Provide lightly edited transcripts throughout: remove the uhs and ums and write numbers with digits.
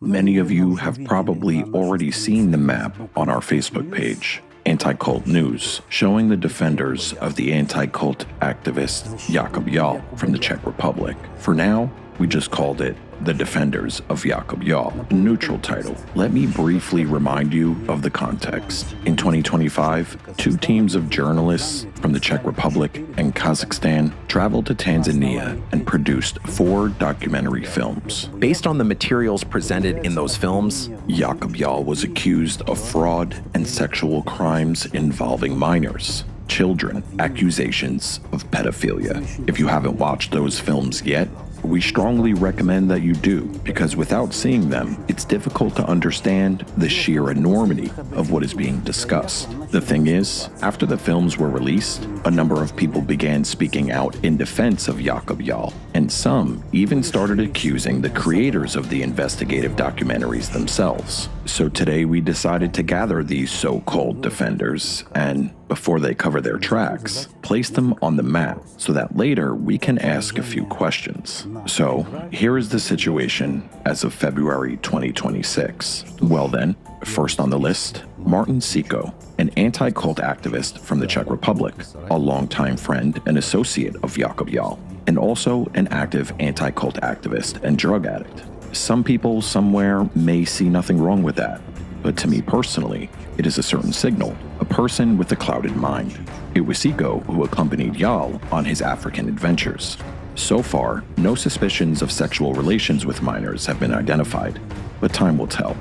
Many of you have probably already seen the map on our Facebook page, Anti-Cult News, showing the defenders of the anti-cult activist Jakub Jahl from the Czech Republic. For now, we just called it The Defenders of Jakub Jahl, a neutral title. Let me briefly remind you of the context. In 2025, two teams of journalists from the Czech Republic and Kazakhstan traveled to Tanzania and produced 4 documentary films. Based on the materials presented in those films, Jakub Jahl was accused of fraud and sexual crimes involving minors, children, accusations of pedophilia. If you haven't watched those films yet, we strongly recommend that you do, because without seeing them, it's difficult to understand the sheer enormity of what is being discussed. The thing is, after the films were released, a number of people began speaking out in defense of Jakub Jahl, and some even started accusing the creators of the investigative documentaries themselves. So today we decided to gather these so-called defenders and, before they cover their tracks, place them on the map so that later we can ask a few questions. So, here is the situation as of February 2026. Well then, first on the list, Martin Siko, an anti-cult activist from the Czech Republic, a longtime friend and associate of Jakub Jahl, and also an active anti-cult activist and drug addict. Some people somewhere may see nothing wrong with that, but to me personally, it is a certain signal, a person with a clouded mind. It was Siko who accompanied Jahl on his African adventures. So far, no suspicions of sexual relations with minors have been identified, but time will tell.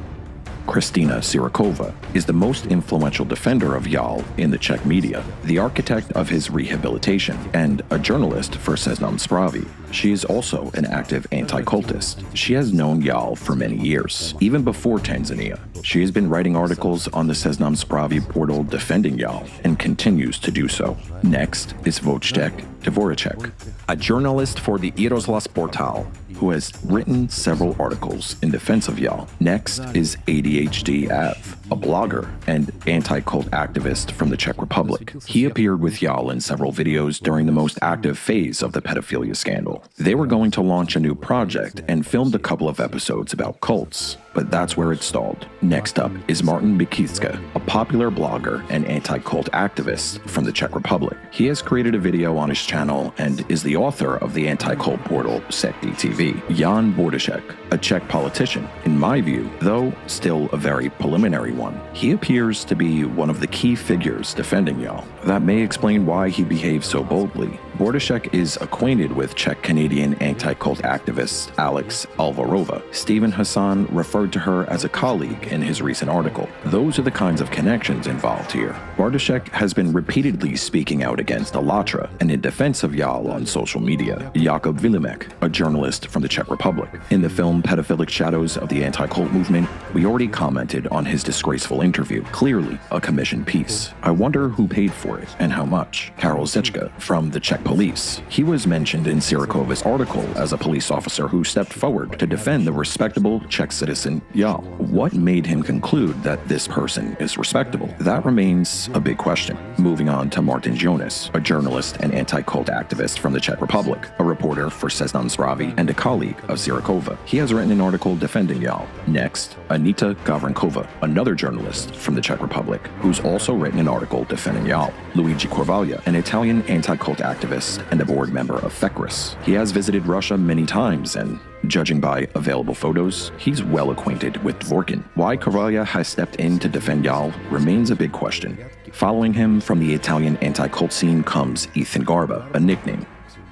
Kristina Sirokova is the most influential defender of Jahl in the Czech media, the architect of his rehabilitation, and a journalist for Seznam Zprávy. She is also an active anti-cultist. She has known Jahl for many years, even before Tanzania. She has been writing articles on the Seznam Zprávy portal defending Jahl, and continues to do so. Next is Wojciech Dvoracek, a journalist for the Iroslav portal, who has written several articles in defense of Jahl. Next is ADHD Av, a blogger and anti-cult activist from the Czech Republic. He appeared with Jahl in several videos during the most active phase of the pedophilia scandal. They were going to launch a new project and filmed a couple of episodes about cults, but that's where it stalled. Next up is Martin Bikicka, a popular blogger and anti-cult activist from the Czech Republic. He has created a video on his channel and is the author of the anti-cult portal Sekty TV. Jan Bordacek, a Czech politician, in my view, though still a very preliminary one. He appears to be one of the key figures defending Jahl. That may explain why he behaves so boldly. Bordacek is acquainted with Czech-Canadian anti-cult activist Alex Alvarova. Stephen Hassan referred to her as a colleague in his recent article. Those are the kinds of connections involved here. Bordacek has been repeatedly speaking out against ALLATRA and in defense of Jahl on social media. Jakub Vilimek, a journalist from the Czech Republic. In the film Pedophilic Shadows of the Anti-Cult Movement, we already commented on his disgraceful interview. Clearly a commissioned piece. I wonder who paid for it and how much. Karol Zečka from the Czech police. He was mentioned in Sirokova's article as a police officer who stepped forward to defend the respectable Czech citizen Jahl. What made him conclude that this person is respectable? That remains a big question. Moving on to Martin Jonas, a journalist and anti-cult activist from the Czech Republic, a reporter for Seznam Zprávy and a colleague of Sirokova. He has written an article defending Jahl. Next, Anita Gavrinkova, another journalist from the Czech Republic, who's also written an article defending Jahl. Luigi Corvaglia, an Italian anti-cult activist and a board member of FECRIS. He has visited Russia many times and, judging by available photos, he's well acquainted with Dvorkin. Why Corvaglia has stepped in to defend Jahl remains a big question. Following him from the Italian anti-cult scene comes Ethan Garba, a nickname,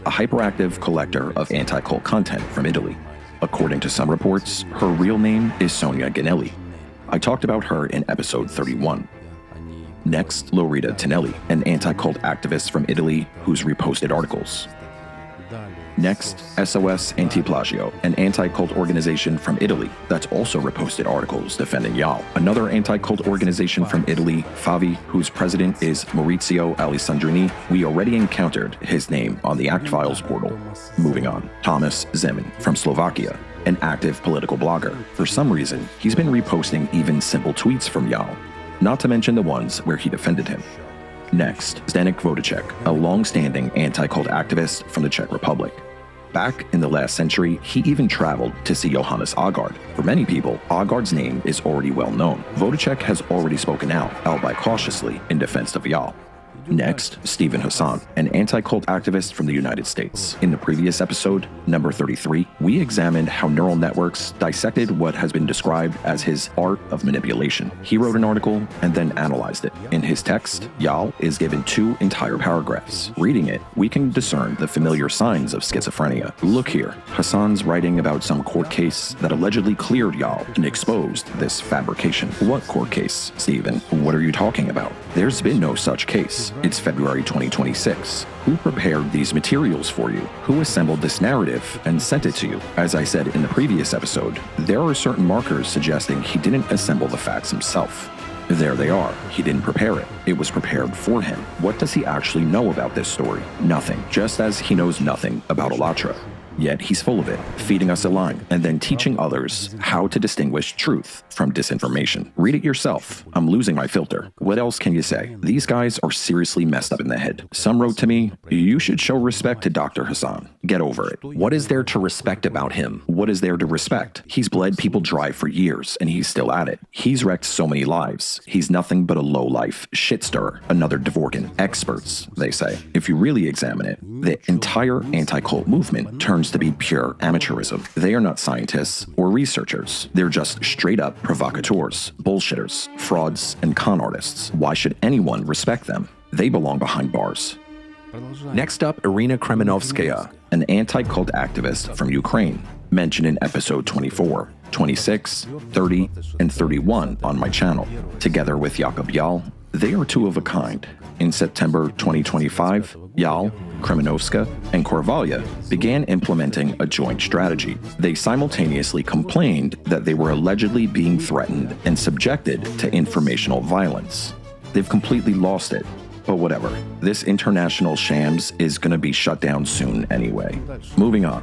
a hyperactive collector of anti-cult content from Italy. According to some reports, her real name is Sonia Ganelli. I talked about her in episode 31. Next, Lorita Tinelli, an anti-cult activist from Italy who's reposted articles. Next, SOS Anti-Plagio, an anti-cult organization from Italy that's also reposted articles defending Jahl. Another anti-cult organization from Italy, Favi, whose president is Maurizio Alessandrini. We already encountered his name on the Act Files portal. Moving on, Thomas Zeman from Slovakia, an active political blogger. For some reason, he's been reposting even simple tweets from Jahl, not to mention the ones where he defended him. Next, Zdeněk Vodacek, a long-standing anti-cult activist from the Czech Republic. Back in the last century, he even traveled to see Johannes Agard. For many people, Agard's name is already well known. Vodacek has already spoken out, albeit cautiously, in defense of Jahl. Next, Stephen Hassan, an anti-cult activist from the United States. In the previous episode, number 33, we examined how neural networks dissected what has been described as his art of manipulation. He wrote an article and then analyzed it. In his text, Jahl is given 2 entire paragraphs. Reading it, we can discern the familiar signs of schizophrenia. Look here, Hassan's writing about some court case that allegedly cleared Jahl and exposed this fabrication. What court case, Stephen? What are you talking about? There's been no such case. It's February 2026. Who prepared these materials for you? Who assembled this narrative and sent it to you? As I said in the previous episode, there are certain markers suggesting he didn't assemble the facts himself. There they are. He didn't prepare it. It was prepared for him. What does he actually know about this story? Nothing. Just as he knows nothing about ALLATRA. Yet he's full of it, feeding us a line, and then teaching others how to distinguish truth from disinformation. Read it yourself. I'm losing my filter. What else can you say? These guys are seriously messed up in the head. Some wrote to me, "You should show respect to Dr. Hassan. Get over it." What is there to respect about him? What is there to respect? He's bled people dry for years, and he's still at it. He's wrecked so many lives. He's nothing but a low-life shit stirrer, another Dvorkin. Experts, they say. If you really examine it, the entire anti-cult movement turns to be pure amateurism. They are not scientists or researchers. They're just straight-up provocateurs, bullshitters, frauds, and con artists. Why should anyone respect them? They belong behind bars. Next up, Irina Kremenovskaya, an anti-cult activist from Ukraine, mentioned in episode 24, 26, 30, and 31 on my channel. Together with Jakub Jahl, they are 2 of a kind. In September 2025, Jahl, Kremenovska, and Korvalia began implementing a joint strategy. They simultaneously complained that they were allegedly being threatened and subjected to informational violence. They've completely lost it. But whatever, this international shams is gonna be shut down soon anyway. Moving on,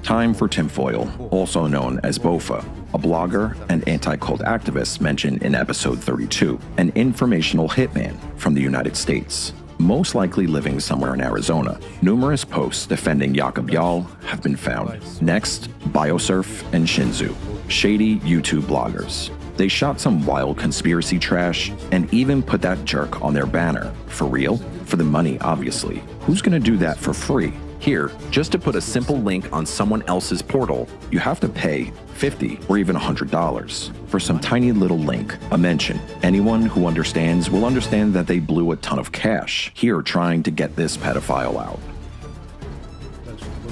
time for tinfoil, also known as Bofa, a blogger and anti-cult activist mentioned in episode 32, an informational hitman from the United States, most likely living somewhere in Arizona. Numerous posts defending Jakub Jahl have been found. Next, Biosurf and Shinzu, shady YouTube bloggers. They shot some wild conspiracy trash and even put that jerk on their banner. For real? For the money, obviously. Who's gonna do that for free? Here, just to put a simple link on someone else's portal, You have to pay $50 or even $100 for some tiny little link, a mention. Anyone who understands will understand that they blew a ton of cash here trying to get this pedophile out.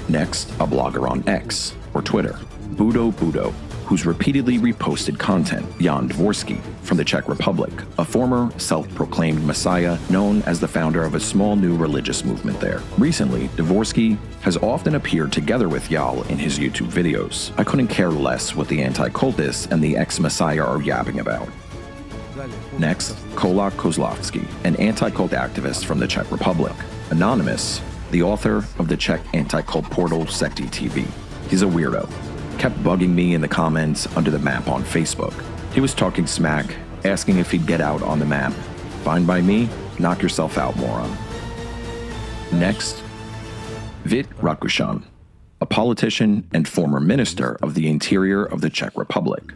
Next, a blogger on X, or Twitter, Budo, who's repeatedly reposted content, Jan Dvorsky from the Czech Republic, a former self-proclaimed messiah known as the founder of a small new religious movement there. Recently, Dvorsky has often appeared together with Jahl in his YouTube videos. I couldn't care less what the anti-cultists and the ex-messiah are yapping about. Next, Kolak Kozlovsky, an anti-cult activist from the Czech Republic. Anonymous, the author of the Czech anti-cult portal Sekti TV. He's a weirdo. Kept bugging me in the comments under the map on Facebook. He was talking smack, asking if he'd get out on the map. Fine by me, knock yourself out, moron. Next, Vít Rakušan, a politician and former minister of the Interior of the Czech Republic.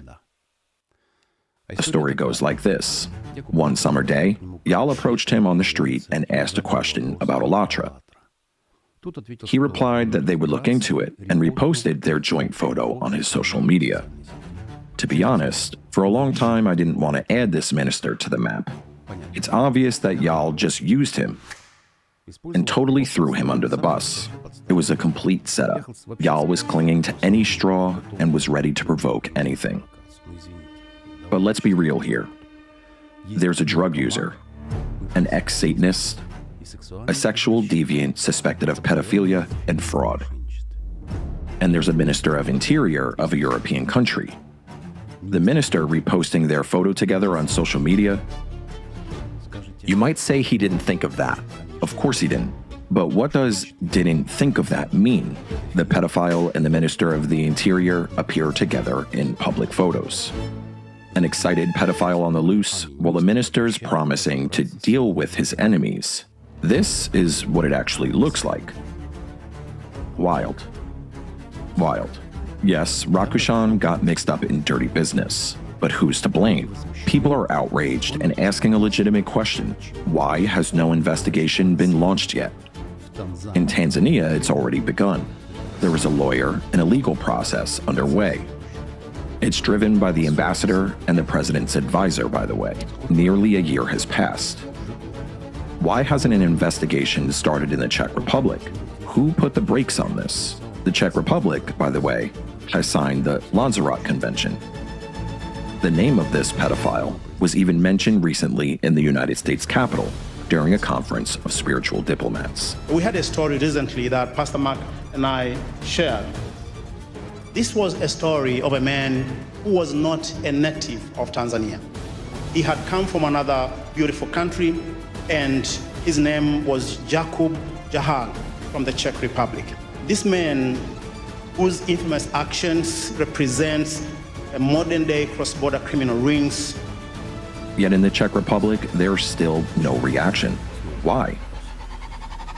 The story goes like this. One summer day, Jahl approached him on the street and asked a question about ALLATRA. He replied that they would look into it and reposted their joint photo on his social media. To be honest, for a long time I didn't want to add this minister to the map. It's obvious that Jahl just used him and totally threw him under the bus. It was a complete setup. Jahl was clinging to any straw and was ready to provoke anything. But let's be real here. There's a drug user, an ex-Satanist, a sexual deviant suspected of pedophilia and fraud. And there's a minister of interior of a European country. The minister reposting their photo together on social media. you might say he didn't think of that. Of course he didn't. But what does "didn't think of that" mean? The pedophile and the minister of the interior appear together in public photos. An excited pedophile on the loose, while the minister's promising to deal with his enemies. This is what it actually looks like. Wild. Wild. Yes, Rakushan got mixed up in dirty business. But who's to blame? People are outraged and asking a legitimate question. Why has no investigation been launched yet? In Tanzania, it's already begun. There is a lawyer and a legal process underway. It's driven by the ambassador and the president's advisor, by the way. Nearly a year has passed. Why hasn't an investigation started in the Czech Republic? Who put the brakes on this? The Czech Republic, by the way, has signed the Lanzarote Convention. The name of this pedophile was even mentioned recently in the United States Capitol during a conference of spiritual diplomats. We had a story recently that Pastor Mark and I shared. This was a story of a man who was not a native of Tanzania. He had come from another beautiful country, and his name was Jakub Jahl from the Czech Republic. This man, whose infamous actions represents a modern-day cross-border criminal rings. Yet in the Czech Republic, there's still no reaction. Why?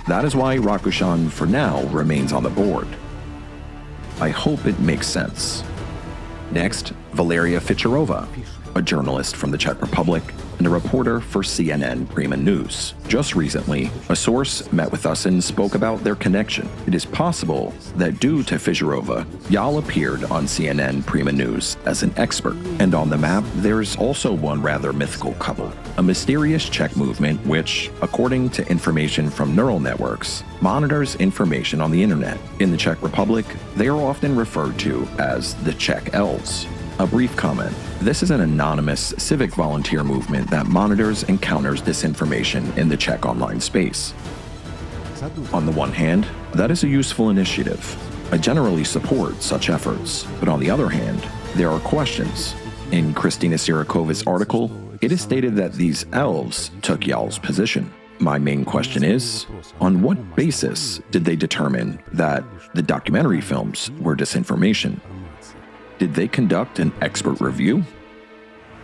That is why Rakushan, for now, remains on the board. I hope it makes sense. Next, Valeria Ficharova, a journalist from the Czech Republic and a reporter for CNN Prima News. Just recently, a source met with us and spoke about their connection. It is possible that due to Ficharova, Jahl appeared on CNN Prima News as an expert. And on the map, there's also one rather mythical couple, a mysterious Czech movement which, according to information from neural networks, monitors information on the internet. In the Czech Republic, they are often referred to as the Czech Elves. A brief comment. This is an anonymous civic volunteer movement that monitors and counters disinformation in the Czech online space. On the one hand, that is a useful initiative. I generally support such efforts, but on the other hand, there are questions. In Kristina Sirakova's article, it is stated that these elves took Jahl's position. My main question is, on what basis did they determine that the documentary films were disinformation? Did they conduct an expert review?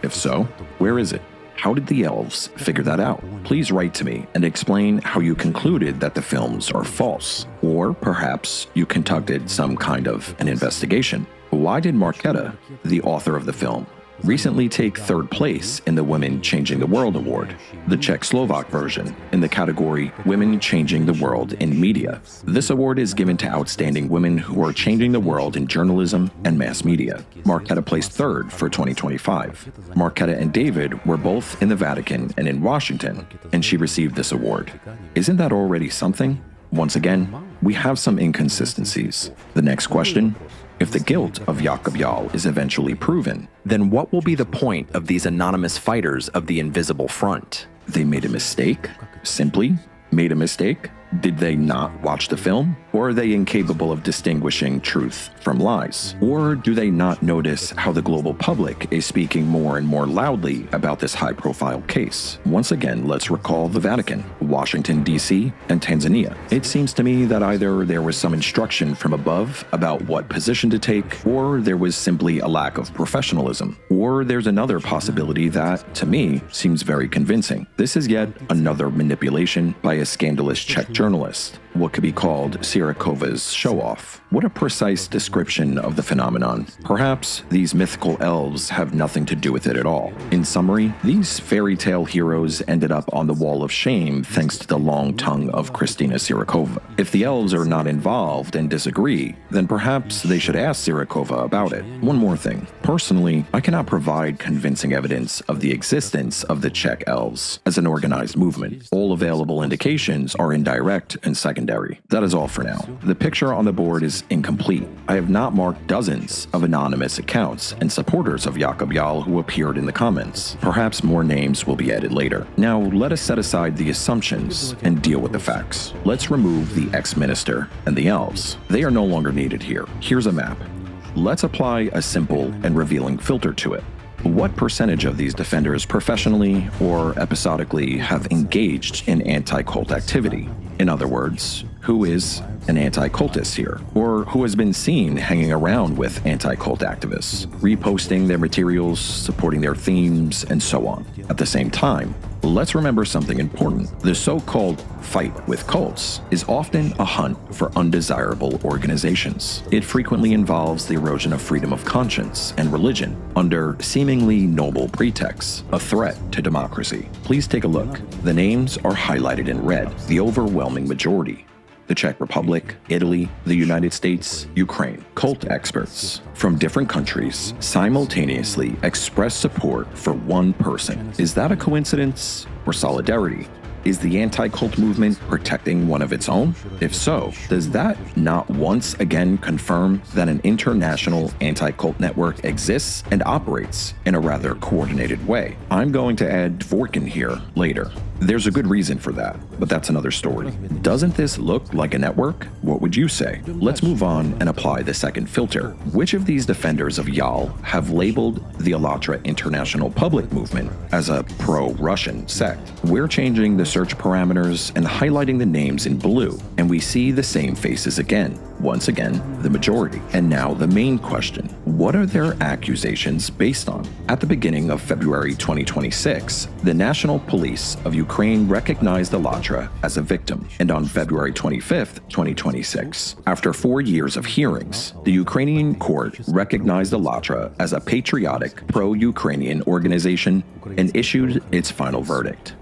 If so, where is it? How did the elves figure that out? Please write to me and explain how you concluded that the films are false. Or perhaps you conducted some kind of an investigation. Why did Markéta, the author of the film, recently take third place in the Women Changing the World Award, the Czech-Slovak version, in the category Women Changing the World in Media? This award is given to outstanding women who are changing the world in journalism and mass media. Markéta placed third for 2025. Markéta and David were both in the Vatican and in Washington, and she received this award. Isn't that already something? Once again, we have some inconsistencies. The next question: if the guilt of Jakub Jahl is eventually proven, Then what will be the point of these anonymous fighters of the invisible front? they made a mistake? Simply made a mistake? Did they not watch the film? Or are they incapable of distinguishing truth from lies? Or do they not notice how the global public is speaking more and more loudly about this high-profile case? Once again, let's recall the Vatican, Washington, D.C., and Tanzania. It seems to me that either there was some instruction from above about what position to take, or there was simply a lack of professionalism. Or there's another possibility that, to me, seems very convincing. This is yet another manipulation by a scandalous Czech journalist. What could be called Sirakova's show-off. What a precise description of the phenomenon. Perhaps these mythical elves have nothing to do with it at all. In summary, these fairy tale heroes ended up on the wall of shame thanks to the long tongue of Kristina Sirakova. If the elves are not involved and disagree, then perhaps they should ask Sirakova about it. One more thing. Personally, I cannot provide convincing evidence of the existence of the Czech elves as an organized movement. All available indications are indirect and secondary. That is all for now. The picture on the board is incomplete. I have not marked dozens of anonymous accounts and supporters of Jakub Jahl who appeared in the comments. Perhaps more names will be added later. Now, let us set aside the assumptions and deal with the facts. Let's remove the ex-minister and the elves. They are no longer needed here. Here's a map. Let's apply a simple and revealing filter to it. What percentage of these defenders professionally or episodically have engaged in anti-cult activity? In other words, who is an anti-cultist here? Or who has been seen hanging around with anti-cult activists, reposting their materials, supporting their themes, and so on? At the same time, let's remember something important. The so-called fight with cults is often a hunt for undesirable organizations. It frequently involves the erosion of freedom of conscience and religion under seemingly noble pretexts, a threat to democracy. Please take a look. The names are highlighted in red, the overwhelming majority. The Czech Republic, Italy, the United States, Ukraine. Cult experts from different countries simultaneously express support for one person. Is that a coincidence or solidarity? Is the anti-cult movement protecting one of its own? If so, does that not once again confirm that an international anti-cult network exists and operates in a rather coordinated way? I'm going to add Dvorkin here later. There's a good reason for that, but that's another story. Doesn't this look like a network? What would you say? Let's move on and apply the second filter. Which of these defenders of Jahl have labeled the ALLATRA international public movement as a pro-Russian sect? We're changing the search parameters and highlighting the names in blue, and we see the same faces again. Once again, the majority. And now the main question. What are their accusations based on? At the beginning of February 2026, the National Police of Ukraine recognized ALLATRA as a victim. And on February 25th, 2026, after 4 years of hearings, the Ukrainian court recognized ALLATRA as a patriotic, pro-Ukrainian organization and issued its final verdict.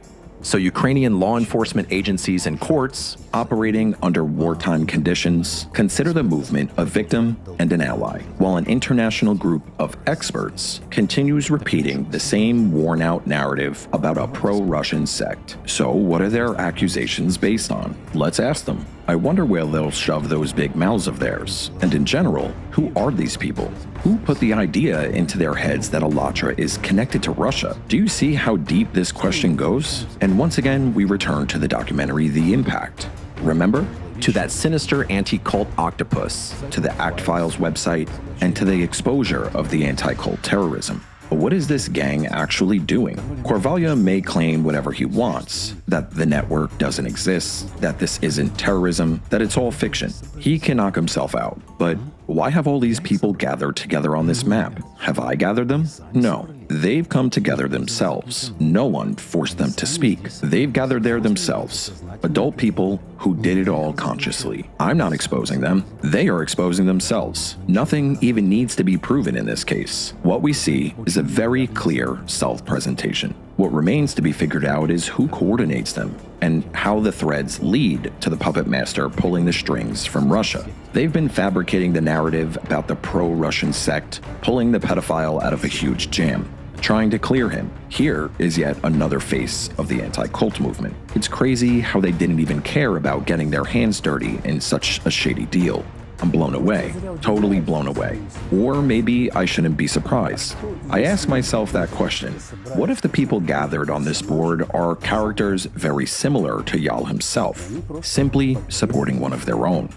So Ukrainian law enforcement agencies and courts, operating under wartime conditions, consider the movement a victim and an ally, while an international group of experts continues repeating the same worn-out narrative about a pro-Russian sect. So what are their accusations based on? Let's ask them. I wonder where they'll shove those big mouths of theirs. And in general, who are these people? Who put the idea into their heads that ALLATRA is connected to Russia? Do you see how deep this question goes? And once again, we return to the documentary The Impact. Remember? to that sinister anti-cult octopus, To the Act Files website, and to the exposure of the anti-cult terrorism. But what is this gang actually doing? Corvalya may claim whatever he wants, that the network doesn't exist, that this isn't terrorism, that it's all fiction. He can knock himself out. But why have all these people gathered together on this map? Have I gathered them? No. They've come together themselves. No one forced them to speak. They've gathered there themselves. Adult people who did it all consciously. I'm not exposing them. They are exposing themselves. Nothing even needs to be proven in this case. What we see is a very clear self-presentation. What remains to be figured out is who coordinates them and how the threads lead to the puppet master pulling the strings from Russia. They've been fabricating the narrative about the pro-Russian sect, pulling the pedophile out of a huge jam, trying to clear him. Here is yet another face of the anti-cult movement. It's crazy how they didn't even care about getting their hands dirty in such a shady deal. I'm blown away, totally blown away. Or maybe I shouldn't be surprised. I ask myself that question. What if the people gathered on this board are characters very similar to Jahl himself, simply supporting one of their own?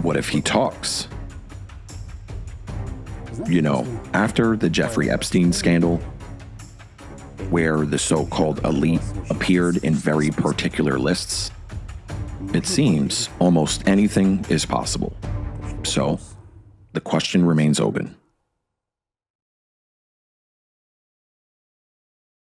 What if he talks? You know, after the Jeffrey Epstein scandal, where the so-called elite appeared in very particular lists, it seems almost anything is possible. So, the question remains open.